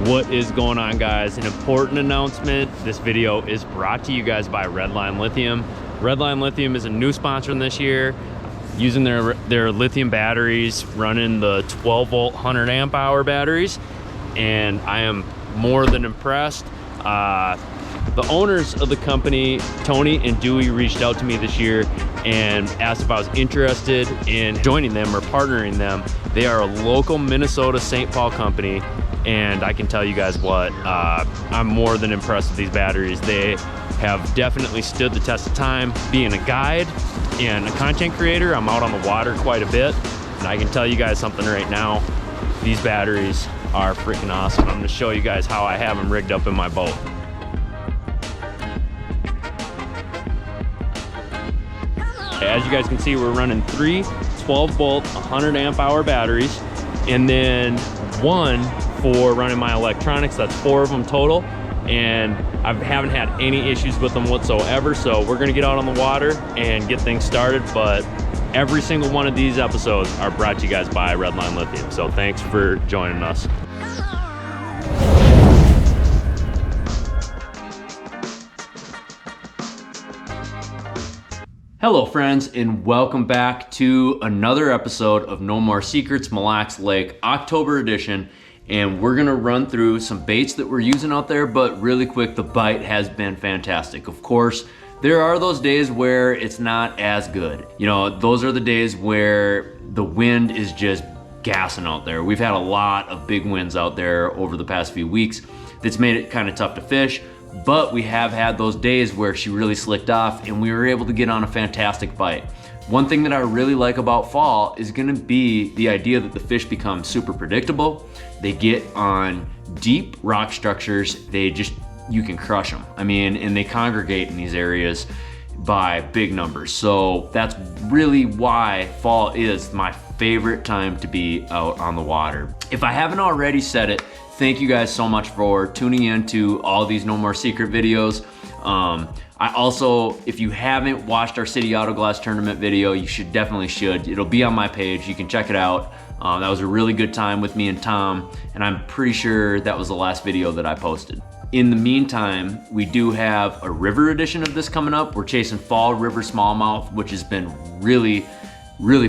What is going on, guys? An important announcement. This video is brought to you guys by Redline Lithium. Redline Lithium is a new sponsor this year, using their lithium batteries, running the 12 volt 100 amp hour batteries, and I am more than impressed. The owners of the company, Tony and Dewey, reached out to me this year and asked if I was interested in joining them or partnering them. They are a local Minnesota St. Paul company, and I can tell you guys what, I'm more than impressed with these batteries. They have definitely stood the test of time. Being a guide and a content creator, I'm out on the water quite a bit, and I can tell you guys something right now. These batteries are freaking awesome. I'm gonna show you guys how I have them rigged up in my boat. As you guys can see, we're running 3 12 volt 100 amp hour batteries, and then 1 for running my electronics. That's 4 of them total, and I haven't had any issues with them whatsoever. So we're gonna get out on the water and get things started. But every single one of these episodes are brought to you guys by Redline Lithium. So thanks for joining us. Hello friends, and welcome back to another episode of No More Secrets Mille Lacs Lake October Edition. And we're gonna run through some baits that we're using out there, but really quick, the bite has been fantastic. Of course, there are those days where it's not as good. You know, those are the days where the wind is just gassing out there. We've had a lot of big winds out there over the past few weeks that's made it kind of tough to fish. But we have had those days where she really slicked off and we were able to get on a fantastic bite. One thing that I really like about fall is gonna be the idea that the fish become super predictable. They get on deep rock structures. You can crush them. I mean, and they congregate in these areas by big numbers. So that's really why fall is my favorite time to be out on the water. If I haven't already said it, thank you guys so much for tuning in to all these No More Secret videos. I also, if you haven't watched our City Auto Glass Tournament video, you definitely should. It'll be on my page, you can check it out. That was a really good time with me and Tom, and I'm pretty sure that was the last video that I posted. In the meantime, we do have a river edition of this coming up. We're chasing fall river smallmouth, which has been really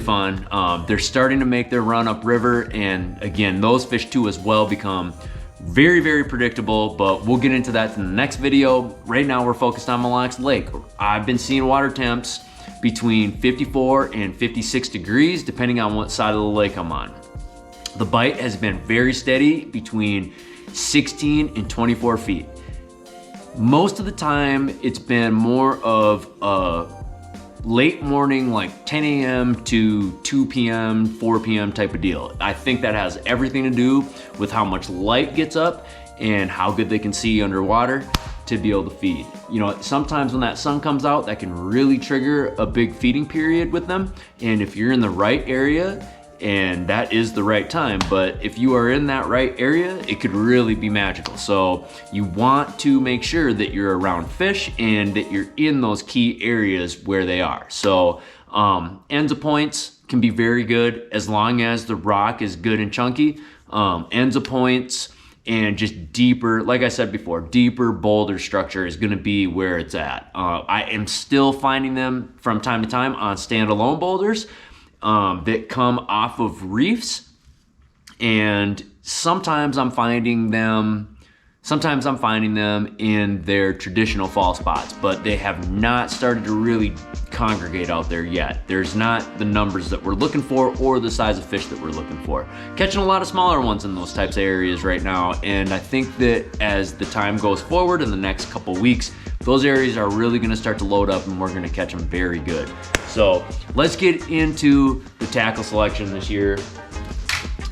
fun. They're starting to make their run up river, and again, those fish too as well become very predictable, but we'll get into that in the next video. Right now we're focused on Mille Lacs Lake. I've been seeing water temps between 54 and 56 degrees depending on what side of the lake I'm on. The bite has been very steady between 16 and 24 feet. Most of the time it's been more of a late morning, like 10 a.m. to 2 p.m., 4 p.m. type of deal. I think that has everything to do with how much light gets up and how good they can see underwater to be able to feed. You know, sometimes when that sun comes out, that can really trigger a big feeding period with them. And if you're in the right area, and that is the right time, but if you are in that right area, it could really be magical. So you want to make sure that you're around fish and that you're in those key areas where they are. So ends of points can be very good as long as the rock is good and chunky. Ends of points and just deeper, like I said before, deeper boulder structure is gonna be where it's at. I am still finding them from time to time on standalone boulders that come off of reefs, and sometimes I'm finding them in their traditional fall spots, but they have not started to really congregate out there yet. There's not the numbers that we're looking for or the size of fish that we're looking for. Catching a lot of smaller ones in those types of areas right now, and I think that as the time goes forward in the next couple weeks, those areas are really gonna start to load up and we're gonna catch them very good. So let's get into the tackle selection this year.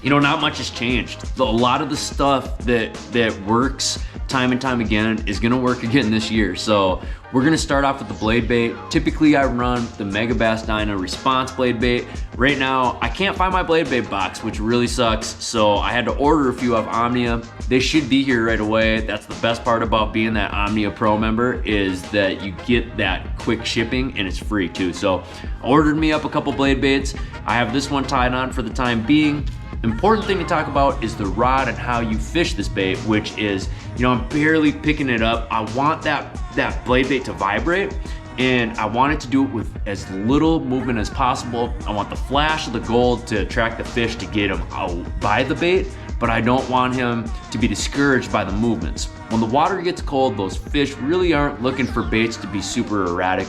You know, not much has changed. A lot of the stuff that works time and time again is gonna work again this year. So we're gonna start off with the blade bait. Typically I run the Mega Bass Dyna Response blade bait. Right now, I can't find my blade bait box, which really sucks. So I had to order a few off Omnia. They should be here right away. That's the best part about being that Omnia Pro member, is that you get that quick shipping and it's free too. So I ordered me up a couple blade baits. I have this one tied on for the time being. Important thing to talk about is the rod and how you fish this bait, which is, you know, I'm barely picking it up. I want that blade bait to vibrate, and I want it to do it with as little movement as possible. I want the flash of the gold to attract the fish to get him out by the bait, but I don't want him to be discouraged by the movements. When the water gets cold, those fish really aren't looking for baits to be super erratic.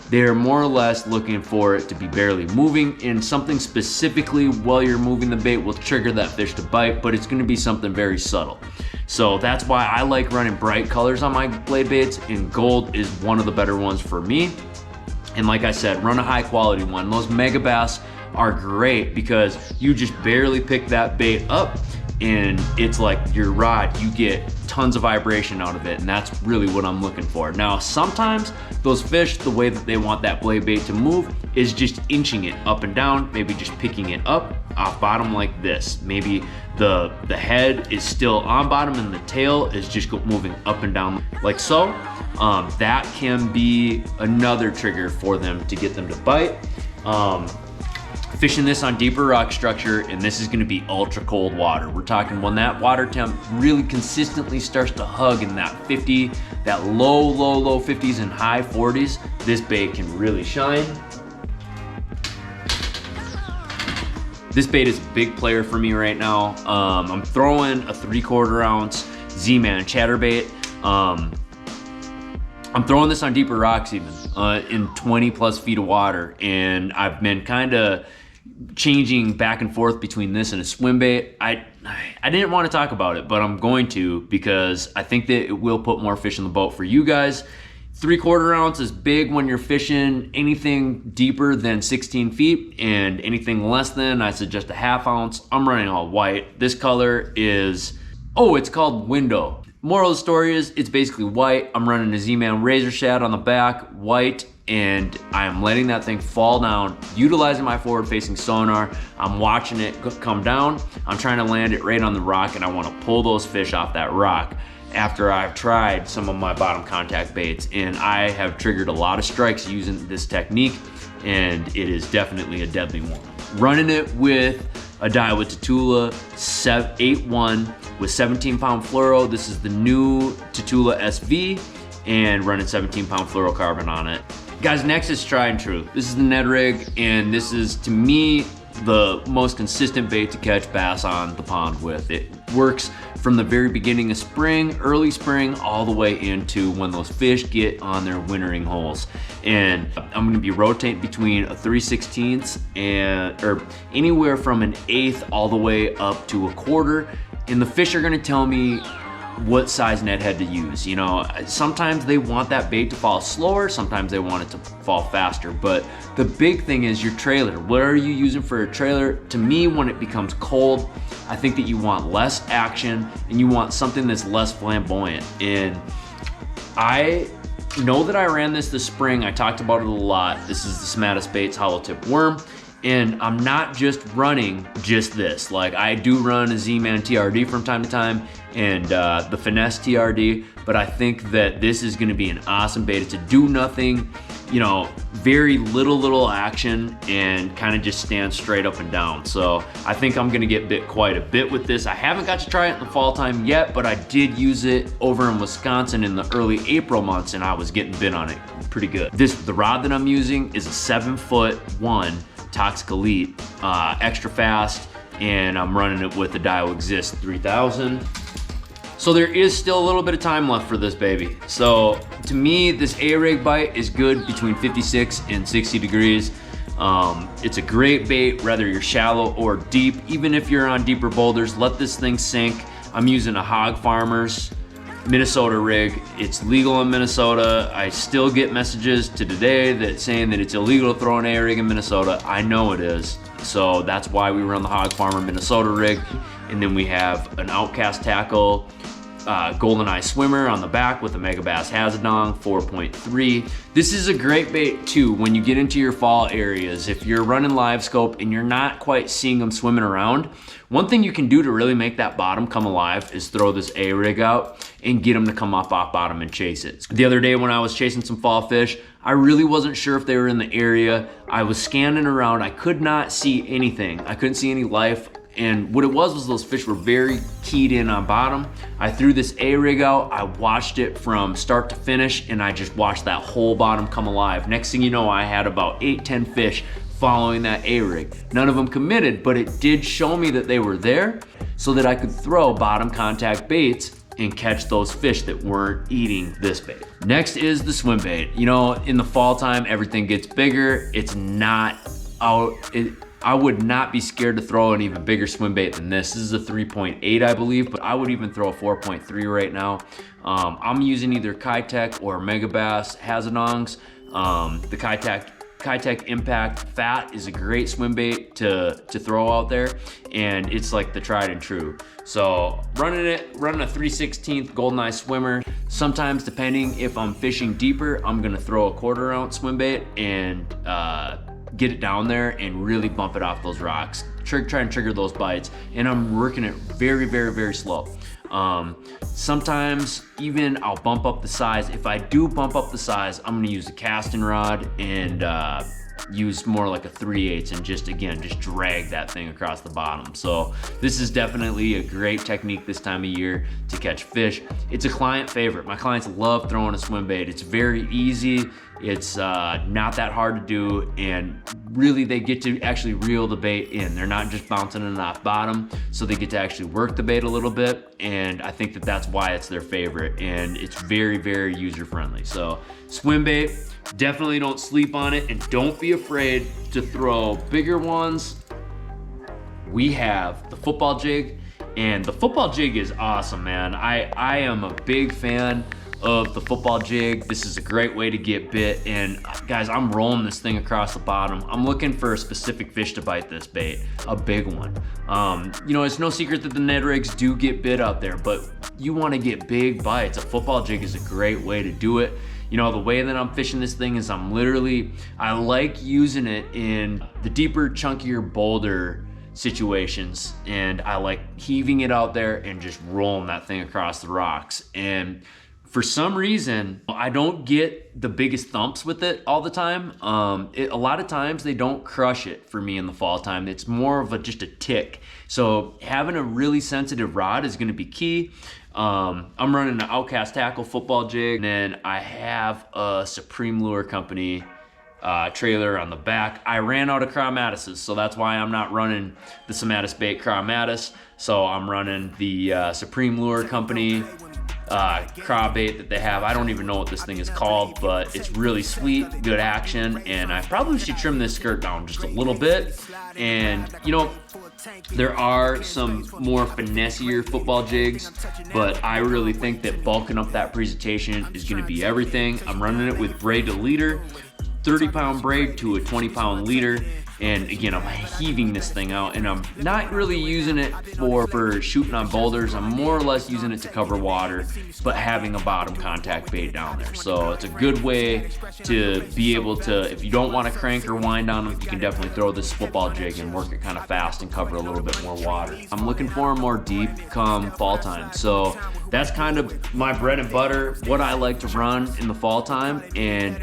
They're more or less looking for it to be barely moving, and something specifically while you're moving the bait will trigger that fish to bite, but it's gonna be something very subtle. So that's why I like running bright colors on my blade baits, and gold is one of the better ones for me. And like I said, run a high quality one. Those mega bass are great because you just barely pick that bait up, and it's like your rod, you get tons of vibration out of it, and that's really what I'm looking for. Now, sometimes those fish, the way that they want that blade bait to move is just inching it up and down, maybe just picking it up off bottom like this. Maybe the head is still on bottom and the tail is just moving up and down like so. That can be another trigger for them to get them to bite. Fishing this on deeper rock structure, and this is gonna be ultra cold water. We're talking when that water temp really consistently starts to hug in that 50, that low 50s and high 40s, this bait can really shine. This bait is a big player for me right now. I'm throwing a 3/4 ounce Z-Man chatterbait. I'm throwing this on deeper rocks even, in 20 plus feet of water, and I've been kinda changing back and forth between this and a swim bait. I didn't want to talk about it, but I'm going to, because I think that it will put more fish in the boat for you guys. 3/4 ounce is big when you're fishing anything deeper than 16 feet, and anything less than, I suggest a 1/2 ounce. I'm running all white. This color is, it's called Window. Moral of the story is it's basically white. I'm running a Z-Man Razor Shad on the back, white, and I am letting that thing fall down, utilizing my forward-facing sonar. I'm watching it come down. I'm trying to land it right on the rock, and I want to pull those fish off that rock after I've tried some of my bottom contact baits, and I have triggered a lot of strikes using this technique, and it is definitely a deadly one. Running it with a Daiwa Tatula 8-1 with 17-pound fluoro. This is the new Tatula SV, and running 17-pound fluorocarbon on it. Guys, next is Tried and True. This is the Ned rig, and this is, to me, the most consistent bait to catch bass on the pond with. It works from the very beginning of spring, early spring, all the way into when those fish get on their wintering holes. And I'm gonna be rotating between a 3/16 or anywhere from an 1/8 all the way up to a 1/4. And the fish are gonna tell me what size net head to use. You know, sometimes they want that bait to fall slower, sometimes they want it to fall faster, but the big thing is your trailer. What are you using for a trailer? To me, when it becomes cold, I think that you want less action and you want something that's less flamboyant. And I know that I ran this spring. I talked about it a lot. This is the Smattus Baits Hollow Tip Worm. And I'm not just running just this. Like, I do run a Z-Man TRD from time to time, and the Finesse TRD, but I think that this is gonna be an awesome bait. It's a do nothing, you know, very little action, and kind of just stand straight up and down. So I think I'm gonna get bit quite a bit with this. I haven't got to try it in the fall time yet, but I did use it over in Wisconsin in the early April months, and I was getting bit on it pretty good. The rod that I'm using is a 7'1" Toxic Elite, extra fast, and I'm running it with the Daiwa Exist 3000. So there is still a little bit of time left for this baby. So to me, this A-rig bite is good between 56 and 60 degrees. It's a great bait, whether you're shallow or deep. Even if you're on deeper boulders, let this thing sink. I'm using a Hog Farmers Minnesota rig. It's legal in Minnesota. I still get messages to today that saying that it's illegal to throw an A-rig in Minnesota. I know it is. So that's why we run the Hog Farmer Minnesota rig. And then we have an Outcast Tackle GoldenEye Swimmer on the back with a Megabass Hazardong 4.3. This is a great bait too when you get into your fall areas. If you're running live scope and you're not quite seeing them swimming around, one thing you can do to really make that bottom come alive is throw this A-rig out and get them to come up off bottom and chase it. The other day when I was chasing some fall fish, I really wasn't sure if they were in the area. I was scanning around, I could not see anything. I couldn't see any life And what it was those fish were very keyed in on bottom. I threw this A-rig out, I watched it from start to finish, and I just watched that whole bottom come alive. Next thing you know, I had about 8-10 fish following that A-rig. None of them committed, but it did show me that they were there so that I could throw bottom contact baits and catch those fish that weren't eating this bait. Next is the swim bait. You know, in the fall time, everything gets bigger. It's not out, I would not be scared to throw an even bigger swim bait than this. This is a 3.8, I believe, but I would even throw a 4.3 right now. I'm using either Kitech or Megabass Hazardongs. The Kitech Impact Fat is a great swim bait to throw out there, and it's like the tried and true. So running a 3/16 GoldenEye swimmer. Sometimes, depending if I'm fishing deeper, I'm gonna throw a 1/4 ounce swim bait and get it down there and really bump it off those rocks. Try and trigger those bites, and I'm working it very, very, very slow. Sometimes even I'll bump up the size. If I do bump up the size, I'm gonna use a casting rod and use more like a 3/8 and just drag that thing across the bottom. So this is definitely a great technique this time of year to catch fish. It's a client favorite. My clients love throwing a swim bait. It's very easy. It's not that hard to do, and really they get to actually reel the bait in. They're not just bouncing it off bottom, so they get to actually work the bait a little bit, and I think that that's why it's their favorite, and it's very, very user-friendly. So swim bait, definitely don't sleep on it, and don't be afraid to throw bigger ones. We have the football jig, and the football jig is awesome, man. I am a big fan of the football jig. This is a great way to get bit, and guys, I'm rolling this thing across the bottom. I'm looking for a specific fish to bite this bait, a big one. You know, it's no secret that the Ned rigs do get bit out there, but you want to get big bites. A football jig is a great way to do it. You know, the way that I'm fishing this thing is I like using it in the deeper, chunkier boulder situations, and I like heaving it out there and just rolling that thing across the rocks. And for some reason, I don't get the biggest thumps with it all the time. A lot of times they don't crush it for me in the fall time. It's more of just a tick. So having a really sensitive rod is gonna be key. I'm running an Outcast Tackle football jig, and then I have a Supreme Lure Company trailer on the back. I ran out of Chromatises, so that's why I'm not running the Somatis Bait Chromatis. So I'm running the Supreme Lure Company craw-bait that they have. I don't even know what this thing is called, but it's really sweet, good action, and I probably should trim this skirt down just a little bit. And you know, there are some more finessier football jigs, but I really think that bulking up that presentation is gonna be everything. I'm running it with braid to leader, 30-pound braid to a 20-pound leader. And again, I'm heaving this thing out, and I'm not really using it for shooting on boulders. I'm more or less using it to cover water, but having a bottom contact bait down there. So it's a good way to be able to, if you don't want to crank or wind on them, you can definitely throw this football jig and work it kind of fast and cover a little bit more water. I'm looking for more deep come fall time. So that's kind of my bread and butter, what I like to run in the fall time. And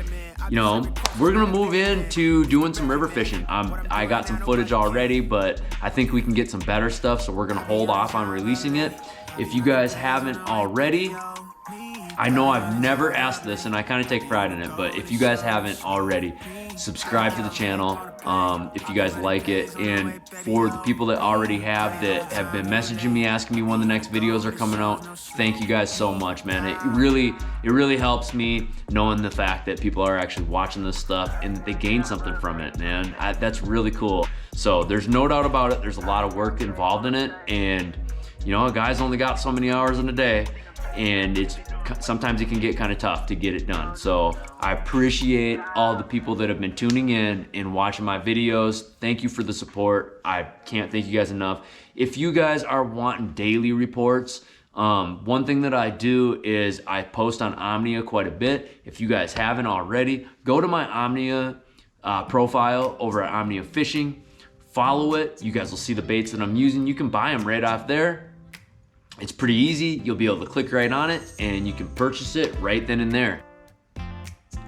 you know, we're gonna move into doing some river fishing. I got some footage already, but I think we can get some better stuff, so we're gonna hold off on releasing it. If you guys haven't already, I know I've never asked this, and I kind of take pride in it, but if you guys haven't already, subscribe to the channel if you guys like it. And for the people that already have, that have been messaging me, asking me when the next videos are coming out, thank you guys so much, man. It really helps me knowing the fact that people are actually watching this stuff and they gain something from it, man. That's really cool. So there's no doubt about it, there's a lot of work involved in it, and you know, a guy's only got so many hours in a day, and sometimes it can get kind of tough to get it done. So I appreciate all the people that have been tuning in and watching my videos. Thank you for the support. I can't thank you guys enough. If you guys are wanting daily reports, one thing that I do is I post on Omnia quite a bit. If you guys haven't already, go to my Omnia profile over at Omnia Fishing, follow it. You guys will see the baits that I'm using. You can buy them right off there. It's pretty easy. You'll be able to click right on it and you can purchase it right then and there.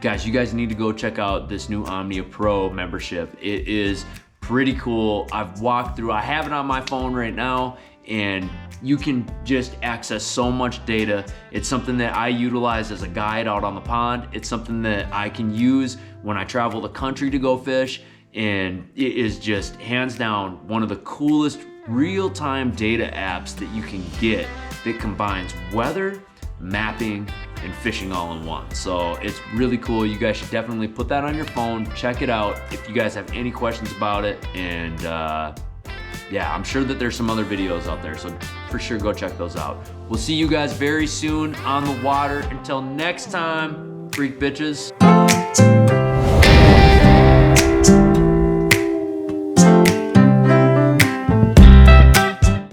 Guys, you guys need to go check out this new Omnia Pro membership. It is pretty cool. I've walked through, I have it on my phone right now, and you can just access so much data. It's something that I utilize as a guide out on the pond. It's something that I can use when I travel the country to go fish, and it is just hands down one of the coolest real-time data apps that you can get that combines weather, mapping, and fishing all in one. So it's really cool. You guys should definitely put that on your phone, check it out if you guys have any questions about it. And yeah, I'm sure that there's some other videos out there, so for sure go check those out. We'll see you guys very soon on the water. Until next time, freak bitches.